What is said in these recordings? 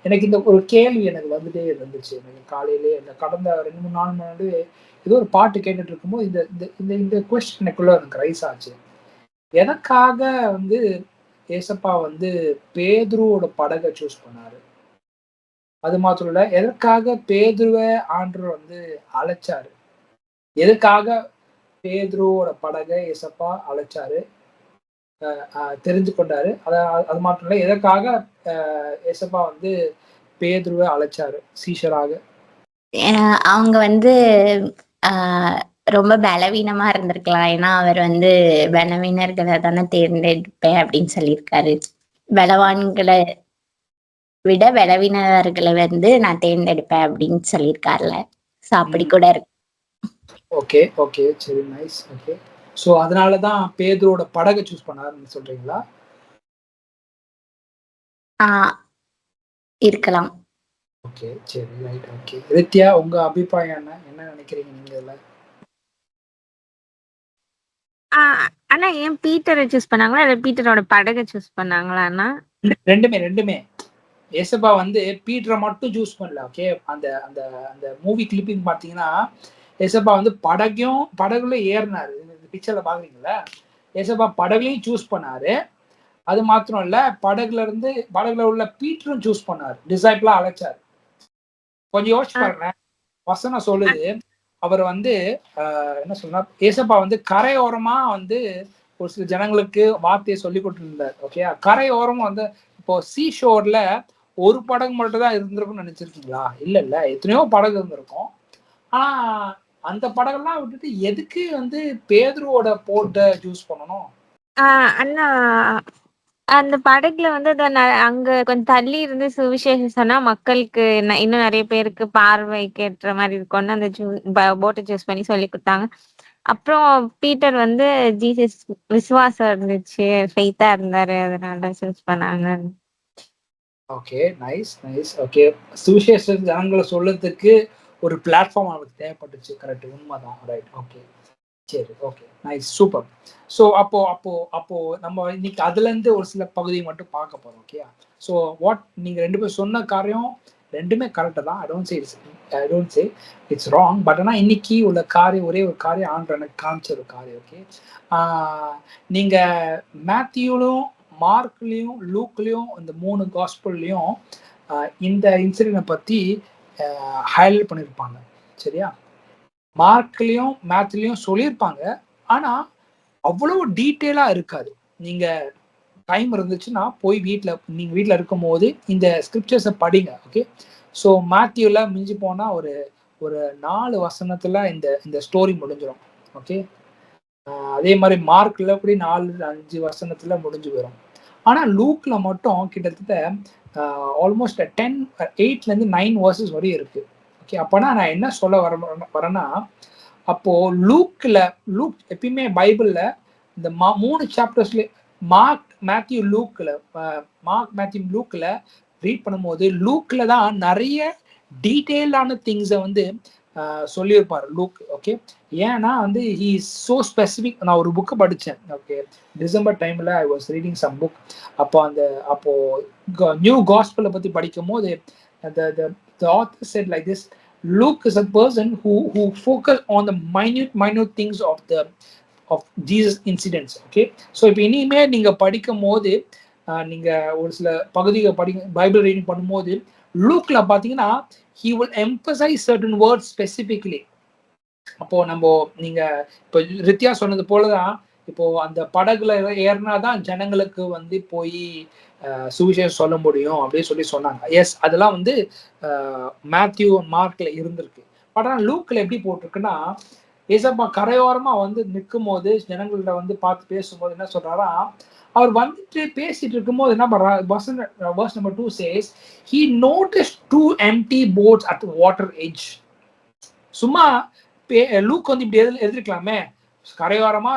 எனக்கு இந்த ஒரு கேள்வி எனக்கு வந்துட்டே இருந்துச்சு. எனக்கு காலையிலேயே இந்த கடந்த 2, 3 நாள் முன்னாடி ஏதோ ஒரு பாட்டு கேட்டுட்டு இருக்கும்போது இந்த இந்த இந்த இந்த கொஸ்டின் எனக்குள்ள எனக்கு ரைஸ் ஆச்சு. எதற்காக வந்து ஏசப்பா வந்து பேதுருவோட படக சூஸ் பண்ணாரு? அது மாத்திரம் இல்ல, எதற்காக பேதுருவ ஆண்டவர் வந்து அழைச்சாரு? எதுக்காக பேதுருவோட படக ஏசப்பா அழைச்சாரு? தெரிந்து கொண்டாரு. அது மாத்திரம் இல்ல, எதற்காக ஏசப்பா வந்து பேதுருவ அழைச்சாரு சீஷராக? அவங்க வந்து ரொம்ப பலவீனமா இருந்திருக்கலாம். ஏன்னா அவர் வந்து பலவீனர்களை தானே தேர்ந்தெடுப்பேன் அப்படின்னு சொல்லியிருக்காரு. பலவான்களை விட பலவீனர்களை வந்து நான் தேர்ந்தெடுப்பேன் அப்படின்னு சொல்லியிருக்காருல. ஸோ அப்படி கூட இருக்கு. Okay, okay. சரி, நைஸ். ஓகே. ஸோ அதனால தான் பேதுருவோட படக சூஸ் பண்ணாருன்னு சொல்றீங்களா? இருக்கலாம். ஓகே, சரி, ரைட். ஓகே. ரித்யா, உங்க அபிப்பிராயம் என்ன? என்ன நினைக்கிறீங்க நீங்க இதுல? ஆனா ஏன் பீட்டரை சூஸ் பண்ணாங்களா இல்ல பீட்டரோட படகை சூஸ் பண்ணாங்களான்னா? ரெண்டுமே. ஏசப்பா வந்து பீட்டரை மட்டும் சூஸ் பண்ணல. ஓகே. அந்த அந்த அந்த மூவி கிளிப்பிங் பார்த்தீங்கன்னா, ஏசப்பா வந்து படகுல ஏறினாரு. இந்த பிக்சர்ல பாக்குறீங்கல்ல? ஏசப்பா படகுலையும் சூஸ் பண்ணாரு. அது மாத்திரம் இல்ல, படகுல உள்ள பீட்டரும் சூஸ் பண்ணாரு. டிசைபிளா அழைச்சாரு. கொஞ்சம் யோசிச்சு பாருங்களேன். வசனம் சொல்லுது, அவர் வந்து என்ன சொன்னார், ஏசப்பா வந்து கரையோரமா வந்து ஒரு சில ஜனங்களுக்கு வார்த்தையை சொல்லி கொடுத்துருந்தார். ஓகே. கரையோரம் வந்து இப்போ சீஷோர்ல ஒரு படகு மட்டும் தான் இருந்திருக்கும்னு நினைச்சிருக்கீங்களா? இல்ல, எத்தனையோ படகு இருந்திருக்கும். ஆனா அந்த படகெல்லாம் விட்டுட்டு எதுக்கு வந்து பேதுருவோட போட்டை சூஸ் பண்ணணும்? அண்ணா அந்த படகுல வந்து அங்க கொஞ்சம் தள்ளி இருந்து சுவிசேஷம் சொன்னா மக்களுக்கு இன்னும் நிறைய பேருக்கு பார்வைக்கு ஏற்ற மாதிரி இருக்கும்னு அந்த போட்டை சூஸ் பண்ணி சொல்லி கொடுத்தாங்க. அப்புறம் பீட்டர் வந்து ஜீசஸ் விசுவாசம் இருந்துச்சு, ஃபெய்த்தா இருந்தாரு, அதனால சூஸ் பண்ணாங்க. Okay, nice. ஓகே. சுவிசேஷம் ஜனங்களை சொல்றதுக்கு ஒரு பிளாட்ஃபார்ம் அவனுக்கு தேவைப்பட்டுச்சு. கரெக்ட், உண்மைதான். ரைட். ஓகே, சரி, ஓகே, நைஸ், சூப்பர். ஸோ அப்போ நம்ம இன்னைக்கு அதுல இருந்து ஒரு சில பகுதியை மட்டும் பார்க்க போறோம். ஓகே. ஸோ நீங்க 2 பேரும் சொன்ன காரியம் ரெண்டுமே கரெக்ட் தான். I don't say it's wrong. But ஆனால் இன்னைக்கு உள்ள காரியம் ஒரே ஒரு காரியம் ஆண்டவர் எனக்கு காமிச்ச ஒரு காரியம். ஓகே. நீங்க மேத்யூலும் மார்க்லயும் லூக்லயும் இந்த 3 காஸ்பல்லையும் இந்த இன்சிடென்ட்டை பத்தி ஹைலைட் பண்ணியிருப்பாங்க. சரியா? மார்க்லயும் மேத்லயும் சொல்லியிருப்பாங்க. ஆனா அவ்வளவு டீட்டெயிலா இருக்காது. நீங்க டைம் இருந்துச்சுன்னா போய் நீங்க வீட்டில் இருக்கும் போது இந்த ஸ்கிரிப்சர்ஸை படிங்க. ஓகே. ஸோ மேத்யூல மிஞ்சி போனா ஒரு 4 வசனத்துல இந்த ஸ்டோரி முடிஞ்சிடும். ஓகே. அதே மாதிரி மார்க்ல கூட 4-5 வசனத்துல முடிஞ்சு போயிடும். ஆனா லூக்ல மட்டும் கிட்டத்தட்ட ஆல்மோஸ்ட் 8ல இருந்து 9 வேர்சஸ் வரையும் இருக்கு. ஓகே. அப்போனா நான் என்ன சொல்ல வரேன்னா, அப்போ லூக் எப்பயுமே பைபிள்ல இந்த 3 சாப்டர்ஸ்ல மார்க் மேத்யூ லூக்ல ரீட் பண்ணும்போது லூக்ல தான் நிறைய டீட்டெயிலான திங்ஸை வந்து சொல்லியிருப்பார் லூக். ஓகே. ஏன்னா வந்து ஹி இஸ் ஸோ ஸ்பெசிஃபிக். நான் ஒரு புக்கு படித்தேன். ஓகே. டிசம்பர் டைமில் I was reading some book. அப்போ நியூ காஸ்பலை பற்றி படிக்கும் போது the author said like this: Luke is a person who focus on the minute things of Jesus incidents. Okay. So இப்போ இனிமே நீங்க படிக்கும் போது நீங்க ஒரு சில பகுதிகள் பைபிள் ரீடிங் பண்ணும்போது லூக்ல பார்த்தீங்கன்னா he will emphasize certain words specifically. அப்போ நீங்க இப்போ ரித்யா சொன்னது போலதான், இப்போ அந்த படகுல ஏறினாதான் ஜனங்களுக்கு வந்து போய் சுவிசேஷம் சொல்ல முடியும் அப்படின்னு சொன்னாங்க. எஸ், அதெல்லாம் வந்து மேத்யூ மார்க்ல இருந்திருக்கு. பட் ஆனால் லூக்ல எப்படி போட்டிருக்குன்னா, ஏசப்பா கரையோரமா வந்து நிற்கும் போது ஜனங்கள்கிட்ட வந்து பார்த்து பேசும்போது என்ன சொல்றாரா, அவர் வந்துட்டு பேசிட்டு இருக்கும்போது என்ன பண்றா, verse number 2 says he noticed 2 empty boats at the water edge. சும்மா லூக் வந்து இப்படி எழுதிருக்கலாமே, கரையோரமா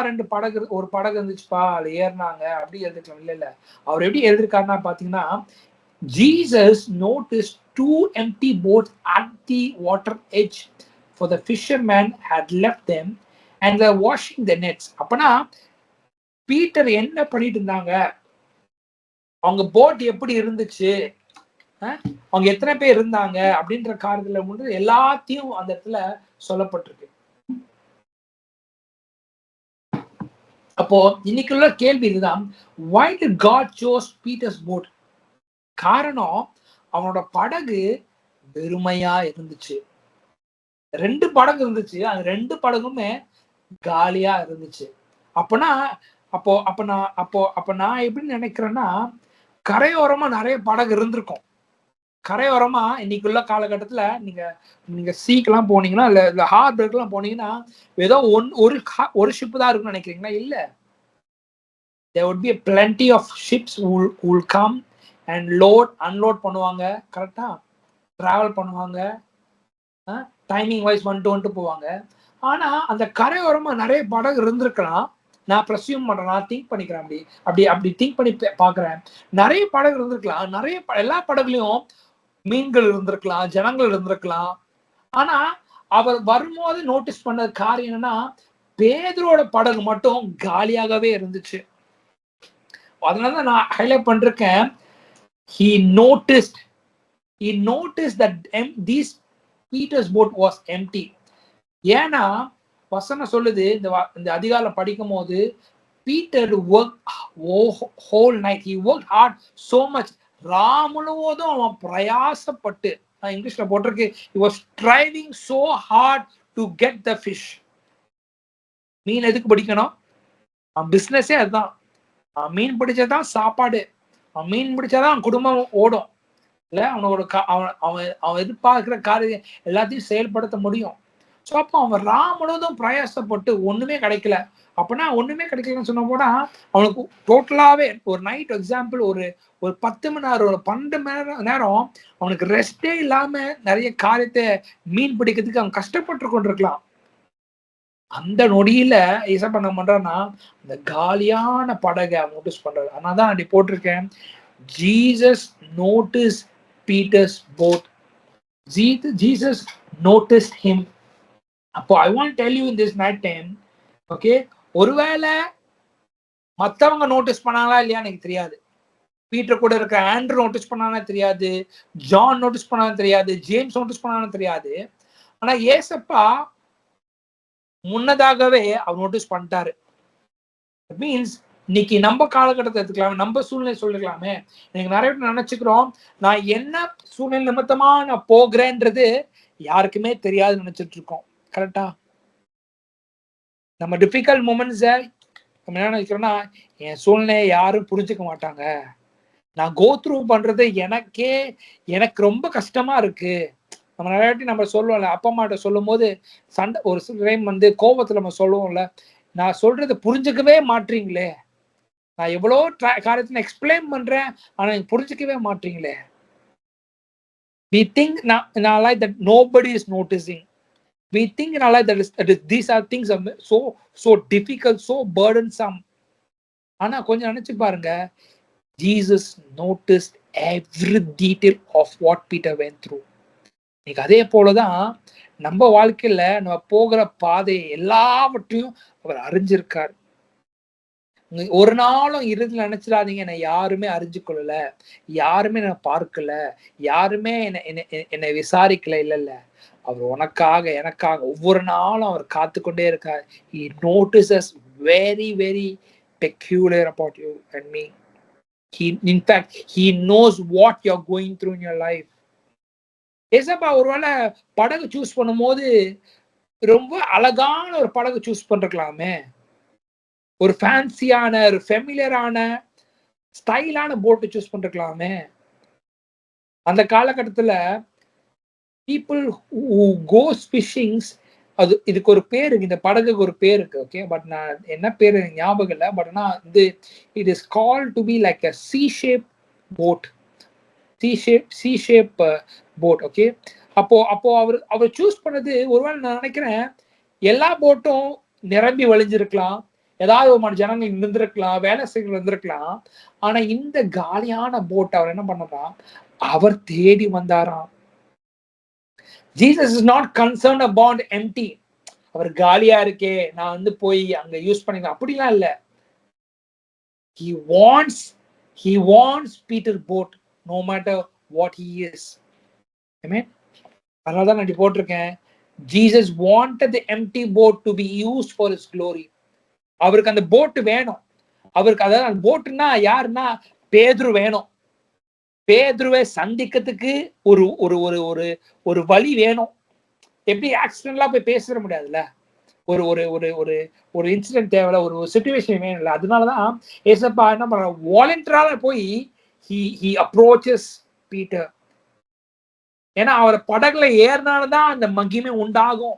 ஒரு படகு இருந்துச்சுப்பா, அதுல ஏறினாங்க அப்படி எழுதிருக்கலாம். இல்ல அவர் எப்படி எழுதிருக்காருன்னா பாத்தீங்கன்னா, Jesus noticed 2 empty boats at the water edge, for the fishermen had left them and they were washing the nets. அப்பனா பீட்டர் என்ன பண்ணிட்டு இருந்தாங்க, அவங்க போட் எப்படி இருந்துச்சு, அவங்க எத்தனை பேர் இருந்தாங்க அப்படின்ற காரியத்துல வந்து எல்லாத்தையும் அந்த இடத்துல சொல்லப்பட்டிருக்கு. அப்போ இன்னைக்குள்ள கேள்வி இதுதான், why did God chose Peter's boat? காரணம் அவனோட படகு வெறுமையா இருந்துச்சு. 2 படகு இருந்துச்சு, அந்த 2 படகுமே காலியா இருந்துச்சு. அப்பனா அப்போ நான் எப்படி நினைக்கிறேன்னா, கரையோரமா நிறைய படகு இருந்திருக்கும். கரையோரமா இன்னைக்குள்ள காலகட்டத்துல நீங்க சீக்கெல்லாம் போனீங்கன்னா இல்ல ஹார்பர்க்கெல்லாம் போனீங்கன்னா ஏதோ ஒரு ஷிப் தான் இருக்குன்னு நினைக்கிறீங்களா? இல்ல, there would be plenty of ships who will come and unload பண்ணுவாங்க, கரெக்டா டிராவல் பண்ணுவாங்க, டைமிங் வைஸ் வந்துட்டு போவாங்க. ஆனா அந்த கரையோரமா நிறைய படகு இருந்திருக்கலாம். நான் ப்ரெஸ்யூம் பண்றேன், நான் திங்க் பண்ணிக்கிறேன், அப்படி திங்க் பண்ணி பாக்குறேன். நிறைய படகு இருந்திருக்கலாம், எல்லா படகுலயும் மீன்கள் இருந்திருக்கலாம், ஜனங்கள் இருந்திருக்கலாம். ஆனா அவர் வரும்போது நோட்டீஸ் பண்ண காரியம் என்னன்னா, பேதுருவோட படகு மட்டும் காலியாகவே இருந்துச்சு. அதனாலதான் நான் ஹைலைட் பண்றேன், he noticed that this Peter's boat was empty. ஏன்னா வசனம் சொல்லுது, இந்த அதிகாரம் படிக்கும் போது, Peter worked whole night, he worked hard so much. முழுவதும் அவன் பிரயாசப்பட்டு, இங்கிலீஷ்ல போட்டிருக்கு, he was striving so hard to get the fish. மீன் எதுக்கு பிடிக்கணும்? பிசினஸே அதுதான். மீன் பிடிச்சதான் சாப்பாடு, மீன் பிடிச்சாதான் குடும்பம் ஓடும் இல்ல, அவனோட அவன் எதிர்பார்க்கிற காரியம் எல்லாத்தையும் செயல்படுத்த முடியும். ஸோ அப்போ அவன் முழுவதும் பிரயாசப்பட்டு ஒண்ணுமே கிடைக்கல. அப்படின்னா ஒண்ணுமே கிடைக்கலன்னு சொன்ன போனா அவனுக்கு டோட்டலாவே ஒரு நைட் எக்ஸாம்பிள் ஒரு 10 மணி நேரம், ஒரு 12 மணி நேரம் அவனுக்கு ரெஸ்டே இல்லாம நிறைய காரியத்தை மீன் பிடிக்கிறதுக்கு அவன் கஷ்டப்பட்டு கொண்டிருக்கலாம். அந்த நொடியில என்ன பண்ண பண்றான்னா, அந்த காலியான படகை அவன் நோட்டீஸ் பண்றாரு. அதனாலதான் அப்படி போட்டிருக்கேன், Jesus noticed Peter's boat. Jesus noticed him. அப்போ I want to tell you in this night time, okay, ஒருவேளை மத்தவங்க நோட்டீஸ் பண்ணாங்களா இல்லையா எனக்கு தெரியாது. பீட்டர் கூட இருக்கிற ஆண்ட்ரூ நோட்டீஸ் பண்ணானே தெரியாது, ஜான் நோட்டீஸ் பண்ணாலும் தெரியாது, ஜேம்ஸ் நோட்டீஸ் பண்ணாலும் தெரியாது. ஆனா ஏசப்பா முன்னதாகவே அவர் நோட்டீஸ் பண்ணிட்டாரு. மீன்ஸ் இன்னைக்கு நம்ம காலகட்டத்தை எடுத்துக்கலாமே, நம்ம சூழ்நிலை சொல்லிக்கலாமே. எனக்கு நிறைய பேர் நினைச்சுக்கிறோம், நான் என்ன சூழ்நிலை நிமித்தமா நான் போகிறேன்றது யாருக்குமே தெரியாதுன்னு நினைச்சிட்டு இருக்கோம். கரெக்டா? நம்ம டிஃபிகல்ட் மூமெண்ட்ஸை நம்ம என்ன நினைக்கிறோம்னா, என் சூழ்நிலையை யாரும் புரிஞ்சுக்க மாட்டாங்க, நான் கோ த்ரூ பண்றது எனக்கு ரொம்ப கஷ்டமா இருக்கு. நம்ம நிறைய வாட்டி நம்ம சொல்லுவோம்ல, அப்பா அம்மாட்ட சொல்லும் போது சண்டை, ஒரு சில டைம் வந்து கோபத்துல நம்ம சொல்லுவோம்ல, நான் சொல்றது புரிஞ்சுக்கவே மாட்டீங்களே, நான் எவ்வளோ காரியத்தை எக்ஸ்பிளைன் பண்றேன், ஆனா எனக்கு புரிஞ்சுக்கவே மாட்டீங்களே. We think like that nobody is noticing. We think like that these are things are so difficult, so burdensome. ஆனா கொஞ்சம் நினைச்சு பாருங்க, Jesus noticed every detail of what Peter went through. இன்னைக்கு அதே போலதான் நம்ம வாழ்க்கையில நம்ம போகிற பாதை எல்லாவற்றையும் அவர் அறிஞ்சிருக்கார். ஒரு நாளும் இறுதியில் நினைச்சிடாதீங்க, என்னை யாருமே அறிஞ்சு கொள்ளல, யாருமே என்னை பார்க்கல, யாருமே என்னை விசாரிக்கல. இல்ல, அவர் உனக்காக எனக்காக ஒவ்வொரு நாளும் அவர் காத்து கொண்டே இருக்கார். He notices very very peculiar about you and me. In fact, he knows what you're going through in your life. ஏசப்பா ஒருவேளை படகு சூஸ் பண்ணும்போது ரொம்ப அழகான ஒரு படகு சூஸ் பண்ணிருக்கலாமே, ஒரு ஃபேன்சியான, ஒரு ஃபெமிலியரான, ஸ்டைலான போட்டு சூஸ் பண்ணிருக்கலாமே. அந்த காலகட்டத்துல people who goes fishing, அது இதுக்கு ஒரு பேர் இருக்கு, இந்த படகுக்கு ஒரு பேர் இருக்கு. ஓகே, பட் நான் என்ன பேரு ஞாபகம் இல்லை. பட் ஆனா இது it is called to be like a C-shape boat. C-shape boat. Okay, அப்போ அவர் சூஸ் பண்ணது, ஒருவேளை நான் நினைக்கிறேன் எல்லா போட்டும் நிரம்பி வழிஞ்சிருக்கலாம், ஏதாவது ஒரு ஜனங்கள் இருந்திருக்கலாம், வேலை செய்ய இருந்திருக்கலாம். ஆனா இந்த காலியான போட் அவர் என்ன பண்ணா, அவர் தேடி வந்தாராம். Jesus is not concerned about empty. அவர் காலியா இருக்கே, நான் வந்து போய் அங்க யூஸ் பண்ணிக்கலாம் அப்படிலாம் இல்ல. He wants Peter's boat no matter what he is. Amen. அதனாலதான் நான் போட்டிருக்கேன், Jesus wanted the empty boat to be used for his glory. அவருக்கு அந்த போட் வேணும். அவருக்கு அதாவது அந்த போட்டுன்னா யாருன்னா பேதுரு வேணும். பேதுருவை சந்திக்கிறதுக்கு ஒரு ஒரு ஒரு ஒரு ஒரு வழி வேணும். எப்படி ஆக்சிடென்ட்லா போய் பேசிட முடியாதுல்ல. ஒரு ஒரு ஒரு ஒரு ஒரு இன்சிடென்ட் தேவையில்ல, ஒரு சிச்சுவேஷன் வேணும்ல. அதனாலதான் ஏசப்பா என்ன பண்ற, வாலண்டியரா போய் he approaches Peter. ஏன்னா அவர் படகுல ஏறினால்தான் அந்த மகிமை உண்டாகும்.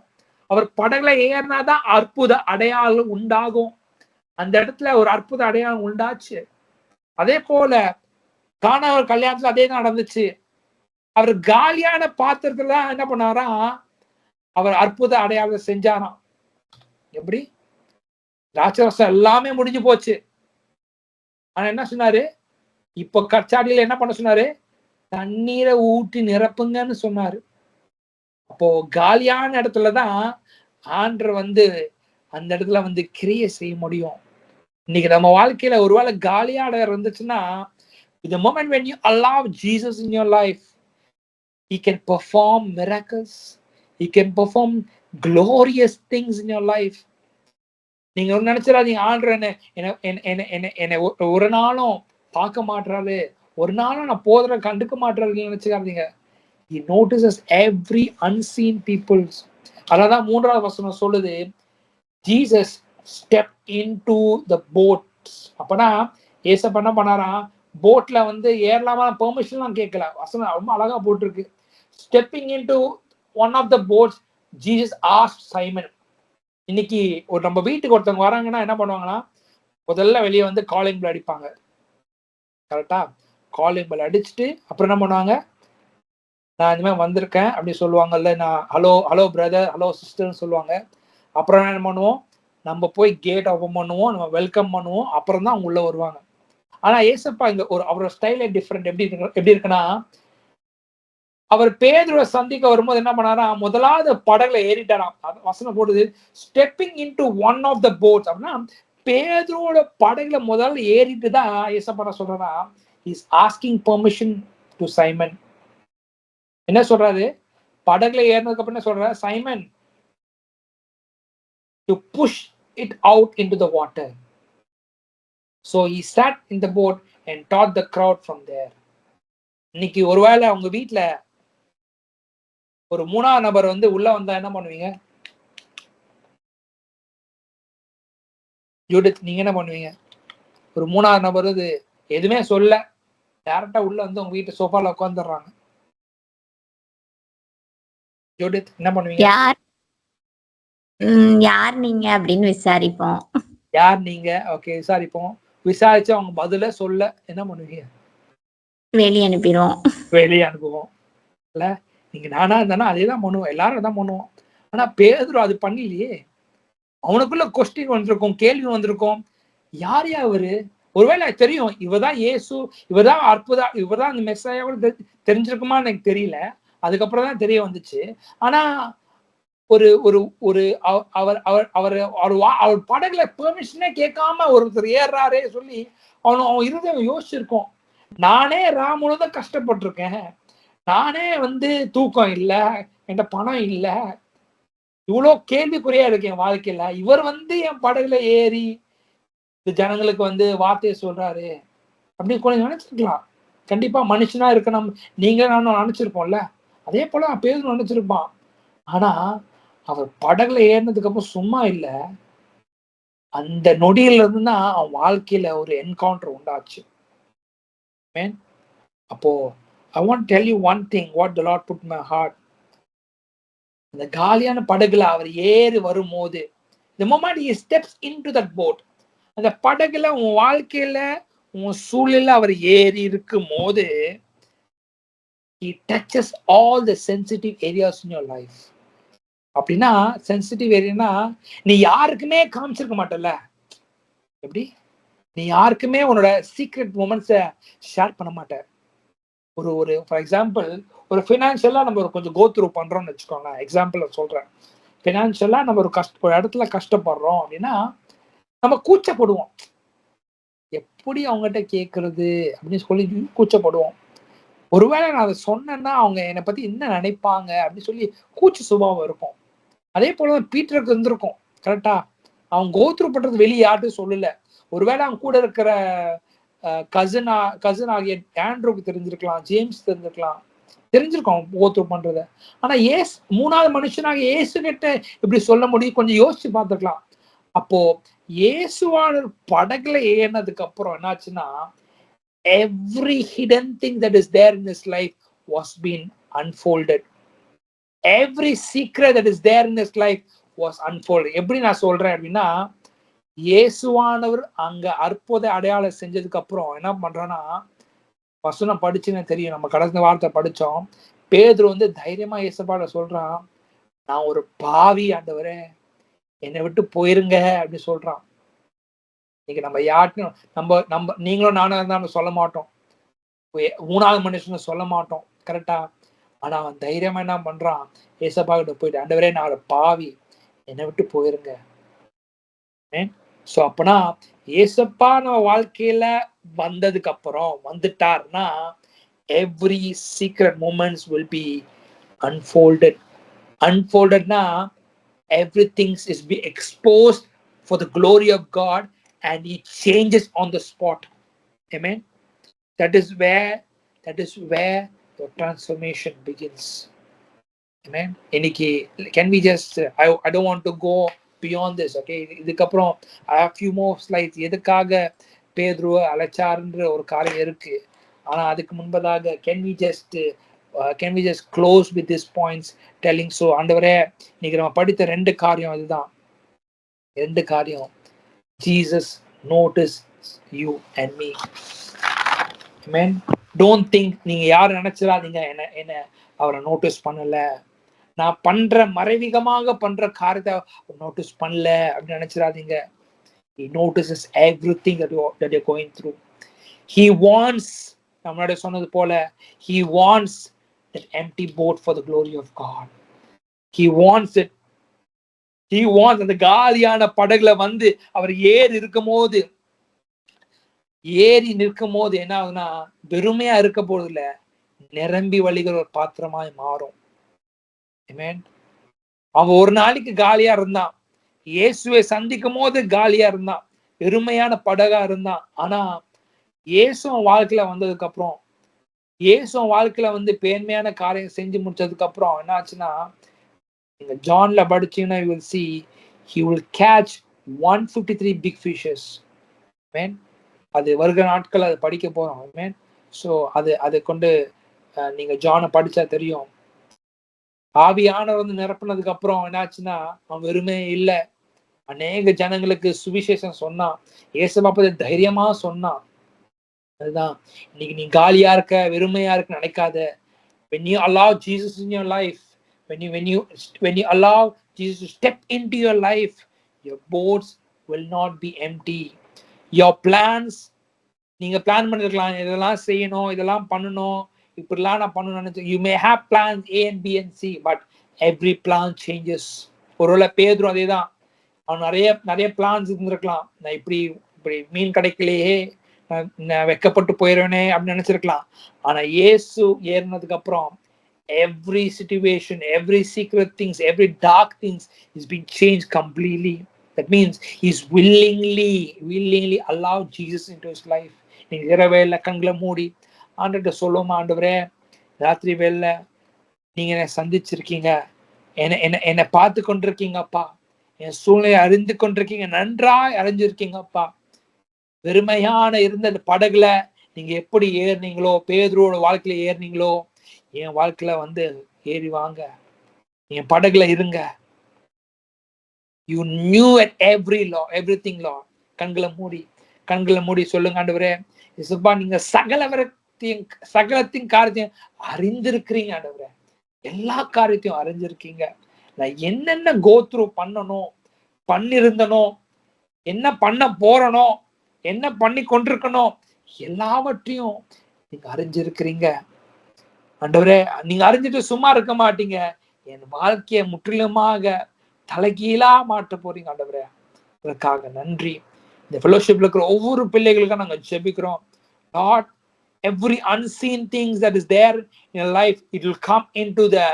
அவர் படகுல ஏறினாதான் அற்புத அடையாளம் உண்டாகும். அந்த இடத்துல ஒரு அற்புத அடையாளம் உண்டாச்சு. அதே போல கானான் கல்யாணத்துல அதே நடந்துச்சு. அவர் காலியான பாத்திரத்துல என்ன பண்ணாராம், அவர் அற்புத அடையாளம் செஞ்சாராம். எப்படி? ராட்சரசம் எல்லாமே முடிஞ்சு போச்சு. ஆனா என்ன சொன்னாரு, இப்ப கச்சாடியில என்ன பண்ண சொன்னாரு, தண்ணீரை ஊற்றி நிரப்புங்கன்னு சொன்னாரு. அப்போ காலியான இடத்துலதான் ஆண்டவர் அந்த இடத்துல கிரியை செய்ய முடியும். இன்னைக்கு நம்ம வாழ்க்கையில ஒருவேளை காலியான இடம் இருந்துச்சுன்னா, the moment when you allow Jesus in your life, he can perform miracles, he can perform glorious things in your life. நீங்க நினைச்சிடாதீங்க, ஆண்டவர் என்ன ஒரு நாளும் பார்க்க மாட்டாரு, ஒரு நாளும் நான் போதுற கண்டுக்க மாட்டாருன்னு நினைச்சுக்காதீங்க. He notices every unseen peoples. அதான் 3வது வசனம் சொல்லுது, Jesus stepped into the boat. அப்பனா ஏசப்பா என்ன பண்ணாராம், போட்ல ஏறலாமா பெர்மிஷன்லாம் கேட்கல. வசனம் ரொம்ப அழகா போட்டிருக்கு. Stepping into one of the boats, Jesus asked Simon. இன்னைக்கு ஒரு நம்ம வீட்டுக்கு ஒருத்தவங்க வராங்கன்னா என்ன பண்ணுவாங்கன்னா, முதல்ல வெளியே காலிங் பெல் அடிப்பாங்க. கரெக்டா? காலிங் பெல் அடிச்சுட்டு அப்புறம் என்ன பண்ணுவாங்க, நான் இந்த மாதிரி வந்திருக்கேன் அப்படி சொல்லுவாங்கல்ல, நான் ஹலோ பிரதர், ஹலோ சிஸ்டர்னு சொல்லுவாங்க. அப்புறம் என்ன பண்ணுவோம், நம்ம போய் கேட் ஓப்பன் பண்ணுவோம், நம்ம வெல்கம் பண்ணுவோம், அப்புறம் தான் அவங்க உள்ள வருவாங்க. ஆனா ஏசப்பா இங்க அவரோட ஸ்டைலே டிஃப்ரெண்ட். எப்படி இருக்குன்னா, அவர் பேதுருவை சந்திக்க வரும்போது என்ன பண்ணாரா, முதலாவது படகுல ஏறிட்டாராம். வசனம் போடுது, stepping into one of the boats. அப்படின்னா பேதுருவோட படகுல முதல்ல ஏறிட்டு தான் ஏசப்பா சொல்றா, is asking permission to Simon. என்ன சொல்றாரு, படகுல ஏறினதுக்கு அப்புறம் என்ன சொல்றாரு, Simon to push it out into the water. So he sat in the boat and taught the crowd from there. இன்னைக்கு ஒருவேளை அவங்க வீட்டுல ஒரு 3ஆவது நபர் உள்ள வந்தா என்ன பண்ணுவீங்க? ஜூடித், நீங்க என்ன பண்ணுவீங்க? ஒரு 3ஆவது நபர் எதுவுமே சொல்ல டைரக்டா உள்ள உங்க வீட்டு சோஃபால உட்காந்துடுறாங்க. ஜூடித், என்ன பண்ணுவீங்க? யார் நீங்க அப்படின்னு விசாரிப்போம். யார் நீங்க? ஓகே, விசாரிப்போம். விசாரிச்சு அவங்க பதில சொல்ல என்ன பண்ணுவீங்க? வெளியே அனுப்பிடுவோம். வெளியே அனுப்புவோம் இல்ல? நீங்க நானா இருந்தானா அதேதான் பண்ணுவோம், எல்லாரும் தான் பண்ணுவோம். ஆனா பேதுரு அது பண்ணலையே. அவனுக்குள்ள கொஸ்டின் வந்திருக்கும், கேள்வி வந்திருக்கும், யார் அவரு? ஒருவேளை தெரியும் இவர்தான் இயேசு, இவர்தான் அற்புதம், இவர்தான் அந்த மெஸ்ஸாயாவோட தெரிஞ்சிருக்குமா எனக்கு தெரியல. அதுக்கப்புறம் தான் தெரிய வந்துச்சு. ஆனா ஒரு ஒரு ஒரு அவர் அவர் அவர் அவர் படகுல பெர்மிஷனே கேட்காம ஒருத்தர் ஏறாரே சொல்லி அவன் இருதயம் யோசிச்சிருக்கோம். நானே முழுவதும் கஷ்டப்பட்டிருக்கேன், நானே தூக்கம் இல்ல, என்கிட்ட பணம் இல்ல, இவ்வளோ கேள்விக்குறியா இருக்கு என் வாழ்க்கையில, இவர் என் படகுல ஏறி ஜனங்களுக்கு வார்த்தையை சொல்றாரு அப்படின்னு கொஞ்சம் நினைச்சிருக்கலாம். கண்டிப்பா மனுஷனா இருக்கணும், நீங்க நானும் நினைச்சிருப்போம்ல. அதே போல பேதுரு நினைச்சிருப்பான். ஆனா அவர் படகுல ஏறினதுக்கு அப்புறம் சும்மா இல்ல, அந்த நொடியில இருந்து தான் அவன் வாழ்க்கையில ஒரு என்கவுண்டர் உண்டாச்சு. அப்போ I want to tell you one thing, what the Lord put in my heart. இந்த காலியான படகுல அவர் ஏறி வரும்போது, the moment he steps into that boat, அந்த படகுல உன் வாழ்க்கையில உன் சூழல அவர் ஏறி இருக்கும் போது, he touches all the sensitive areas in your life. அப்படின்னா சென்சிட்டிவ் ஏரியானா நீ யாருக்குமே காமிச்சிருக்க மாட்டல. எப்படி? நீ யாருக்குமே உன்னோட சீக்ரெட் மொமெண்ட்ஸை ஷேர் பண்ண மாட்ட. ஒரு ஃபார் எக்ஸாம்பிள், ஒரு ஃபினான்ஷியலா நம்ம கொஞ்சம் கோ த்ரூ பண்றோம்னு வச்சுக்கோங்களேன். எக்ஸாம்பிள் சொல்றேன், ஃபினான்ஷியலா நம்ம ஒரு இடத்துல கஷ்டப்படுறோம் அப்படின்னா நம்ம கூச்சப்படுவோம். எப்படி அவங்ககிட்ட கேட்கறது அப்படின்னு சொல்லி கூச்சப்படுவோம். ஒருவேளை நான் அதை சொன்னேன்னா அவங்க என்னை பத்தி என்ன நினைப்பாங்க அப்படின்னு சொல்லி கூச்ச சுபாவம் இருக்கும். அதே போலதான் பீட்டருக்கு இருந்திருக்கும். கரெக்டா? அவன் கோத்ரூ பண்றது வெளியே யார்ட்டும் சொல்லல. ஒருவேளை அவன் கூட இருக்கிற கசின் ஆகிய ஆண்ட்ரூக்கு தெரிஞ்சிருக்கலாம், ஜேம்ஸ் தெரிஞ்சிருக்கும் அவன் கோத்ரூ பண்றத. ஆனா மூணாவது மனுஷனாக இயேசு கிட்ட இப்படி சொல்ல முடியும்? கொஞ்சம் யோசிச்சு பார்த்துக்கலாம். அப்போ இயேசுவான படகுல ஏறினதுக்கு அப்புறம் என்னாச்சுன்னா, every hidden thing that is there in his life was being unfolded. Every secret that is there in his life was unfolded. எப்படி நான் சொல்றேன் அப்படின்னா, இயேசுவானவர் அங்க அற்புத அடையாளம் செஞ்சதுக்கு அப்புறம் என்ன பண்றான்னா, வசனம் படிச்சுன்னு தெரியும், நம்ம கடந்த வார்த்தை படிச்சோம். பேதுரு தைரியமா இயேசுபாட சொல்றான், நான் ஒரு பாவி ஆண்டவரே, என்னை விட்டு போயிருங்க அப்படின்னு சொல்றான். இன்னைக்கு நம்ம யார்ட்டும் நம்ம நீங்களும் நானும் இருந்தாலும் சொல்ல மாட்டோம், மூணாவது மனுஷன் சொல்ல மாட்டோம். கரெக்டா? ஆனா அவன் தைரியமா என்ன பண்றான், ஏசப்பா கிட்ட போயிட்டு, ஆண்டவரே நான் ஒரு பாவி, என்னை விட்டு போயிருங்க. சோ அப்பனா ஏசப்பா நம்ம வாழ்க்கையில வந்ததுக்கு அப்புறம் வந்துட்டார்னா, every secret moments will be unfolded. Unfoldedனா everything is be exposed for the glory of God and he changes on the spot. Amen. That is where your transformation begins. Amen. இன்னைக்கு can we just I don't want to go beyond this. Okay, இதுக்கப்புறம் I have few more slides. எதுக்காக பேதுருவ அழைச்சாருன்ற ஒரு காரியம் இருக்கு. ஆனா அதுக்கு முன்பதாக can we just close with these points telling, so ஆண்டவரே இன்னைக்கு நம்ம படித்த ரெண்டு காரியம் அதுதான். ரெண்டு காரியம். Jesus notice you and me. Amen. Don't think, நீங்க யாரும் நினைச்சிடாதீங்க என்ன அவரை நோட்டீஸ் பண்ணல, நான் பண்ற மறைவிகமாக பண்ற காரியத்தை நோட்டீஸ் பண்ணல அப்படின்னு நினைச்சிடாதீங்க. He notices everything that you're going through. He wants, நம்மளோட சொன்னது போல, he wants that empty boat for the glory of God. He wants it. He wants அந்த காலியான படகுல அவர் ஏறி நிற்கும் போது என்ன ஆகுதுன்னா, வெறுமையா இருக்க போது இல்ல, நிரம்பி வழிகிற ஒரு பாத்திரமாய் மாறும். அவன் ஒரு நாளைக்கு காலியா இருந்தான், இயேசுவை சந்திக்கும் போது காலியா இருந்தான், வெறுமையான படகா இருந்தான். ஆனா இயேசு வாழ்க்கையில வந்ததுக்கு அப்புறம், இயேசு வாழ்க்கையில பேர்மையான காரியம் செஞ்சு முடிச்சதுக்கு அப்புறம் என்ன ஆச்சுன்னா, நீங்க ஜான்ல படிச்சீங்கன்னா you will see he will catch 153 big fishes. Amen. அது வருகிற நாட்கள் அது படிக்க போறோம். Amen. ஸோ அதை கொண்டு நீங்க ஜானை படிச்சா தெரியும். ஆவியானவர் நிரப்பினதுக்கு அப்புறம் என்னாச்சுன்னா, அவன் வெறுமே இல்லை, அநேக ஜனங்களுக்கு சுவிசேஷம் சொன்னான், இயேசுவை தைரியமா சொன்னான். அதுதான் இன்னைக்கு நீ காலியா இருக்க, வெறுமையா இருக்க நினைக்காத. When you allow Jesus in your life, when you allow Jesus to step into your life, your boats will not be empty. Your plans, நீங்க பிளான் பண்ணிருக்கலாம், இதெல்லாம் செய்யணும், இதெல்லாம் பண்ணணும், இப்படிலாம் நான் பண்ணணும்னு. You may have plans A and B and C, but every plan changes. ஒருவேளை பேதுரு அதேதான், அவன் நிறைய பிளான்ஸ் இருந்திருக்கலாம். நான் இப்படி மீன் கிடைக்கலையே, நான் வெக்கப்பட்டு போயிடுவேனே அப்படின்னு நினைச்சிருக்கலாம். ஆனா இயேசு ஏறினதுக்கு அப்புறம் every situation, every secret things, every dark things is being changed completely. That means he's willingly allowed Jesus into his life. நீங்க இரவேல கண்களை மூடி ஆண்டவர்கிட்ட சொல்லுமா, ஆண்டவரே ராத்திரி வேலை நீங்க என்னை சந்திச்சிருக்கீங்க, என்னை பார்த்து கொண்டிருக்கீங்கப்பா, என் சூழ்நிலை அறிந்து கொண்டிருக்கீங்க, நன்றாய் அறிஞ்சிருக்கீங்கப்பா. வெறுமையான இருந்த அந்த படகுல நீங்க எப்படி ஏறினீங்களோ, பேதுருவோட வாழ்க்கையில ஏறினீங்களோ, என் வாழ்க்கையில ஏறி வாங்க, என் படகுல இருங்க. You knew at everything, Lord. கண்களை மூடி சொல்லுங்க, ஆண்டவரே இயேசுப்பா, நீங்க சகலத்தின் காரியத்தையும் அறிந்திருக்கிறீங்க ஆண்டவரே, எல்லா காரியத்தையும் அறிஞ்சிருக்கீங்க. நான் என்னென்ன கோத்ரூ பண்ணிருந்தனோ, என்ன பண்ண போறனோ, என்ன பண்ணி கொண்டிருக்கணும், எல்லாவற்றையும் நீங்க அறிஞ்சிருக்கிறீங்க ஆண்டவரே. நீங்க அறிஞ்சிட்டு சும்மா இருக்க மாட்டீங்க, என் வாழ்க்கையை முற்றிலுமாக தலைகீழா மாற்ற போறீங்க ஆண்டவரே. அதற்காக நன்றி. இந்த ஃபெலோஷிப்ல இருக்கிற ஒவ்வொரு பிள்ளைகளுக்கும் நாங்க ஜெபிக்கிறோம். Lord, every unseen things that is there in your life, it will come into the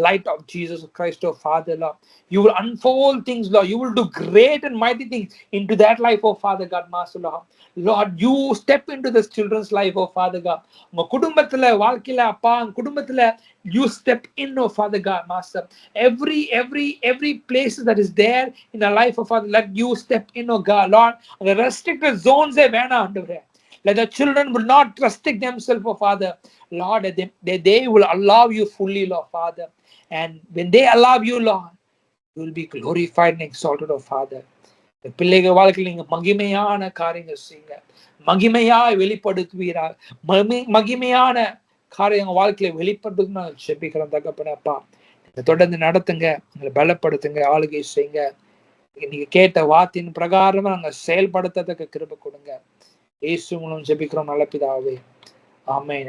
light of Jesus Christ, oh Father, Lord. You will unfold things, Lord. You will do great and mighty things into that life, oh Father God, Master, Lord. Lord, you step into this children's life, oh Father God. உங்க குடும்பத்துல வாழ்க்கையில அப்பா குடும்பத்துல you step in, oh Father God, Master. Every place that is there in the life of Father, let you step in, oh God, Lord. The restricted zones வேணாம் ஆண்டவரே. Let the children will not restrict themselves, oh Father. Lord, they will allow you fully, Lord, Father. And when they allow you, Lord, you will be glorified and exalted, oh Father. இந்த பிள்ளைகள் வாழ்க்கையில் நீங்க மகிமையான காரியங்கள் செய்யுங்க, மகிமையாய் வெளிப்படுத்துவீராக, மகிமையான காரியங்கள் வாழ்க்கையில வெளிப்படுத்துன்னு நான் செபிக்கிறேன் தகப்பனே. அப்பா தொடர்ந்து நடத்துங்க, எங்களை பலப்படுத்துங்க, ஆளுகை செய்யுங்க. நீங்க கேட்ட வார்த்தையின் பிரகாரமா நாங்க செயல்படுத்தத்தக்க கிருபை கொடுங்க. இயேசு மூலம் ஜெபிக்கிறோம் நல்ல பிதாவே, ஆமென்.